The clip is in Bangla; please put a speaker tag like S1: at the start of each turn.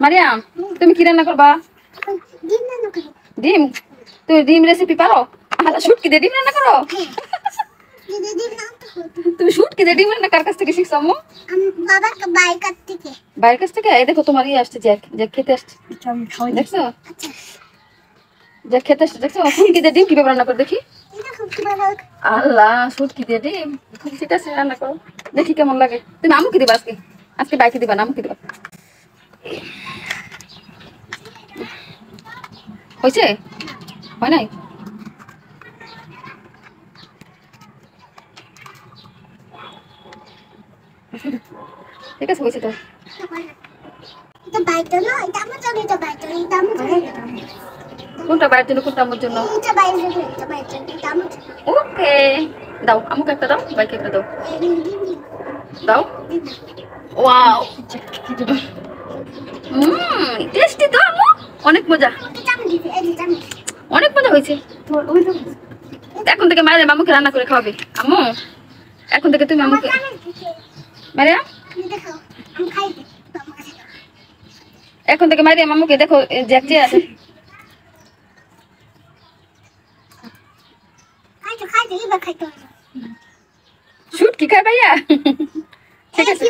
S1: মারিয়াম তুমি কি রান্না করবা? ডিম। তুমি ডিম রেসিপি পারো? আলা শুটকি দিয়ে ডিম রান্না করো? তুমি শুটকি দিয়ে ডিম রান্না কার কাছ থেকে শিখছো আম্মু?
S2: বাবার বাইরের থেকে।
S1: বাইরের কাছ থেকে? এই দেখো তোমার ইয়ে আসছে, জ্যাক জ্যাক খেতে আসছে। দেখছো জ্যাক খেতে আসছে, দেখছো শুটকি দিয়ে ডিম কিভাবে রান্না করে দেখি। আল্লাহ শুটকি দিয়ে ডিম, ঠিক আছে রান্না করো দেখি কেমন লাগে। তুমি আম্মুকে দিবা আজকে? আজকে বাইকে দিবা না আম্মুকে দিবা? হয়েছে? হয় নাই? ঠিক আছে হয়েছে তো। কোনটা বাইরের জন্য কোনটা আমার জন্য? ওকে দাও আমাকে একটা দাও, বাইকে একটা দাও। দাও। ওয়াও টেস্টি তো আম্মু, অনেক মজা, অনেক মজা হয়েছে। এখন থেকে মায়ের মামুকে রান্না করে খাওয়াবে আম্মু। এখন থেকে তুমি আম্মুকে মারিয়া, এখন থেকে মারিয়া মামুকে দেখো জ্যাক যে আছে। শুট কি খায় ভাইয়া? ঠিক আছে।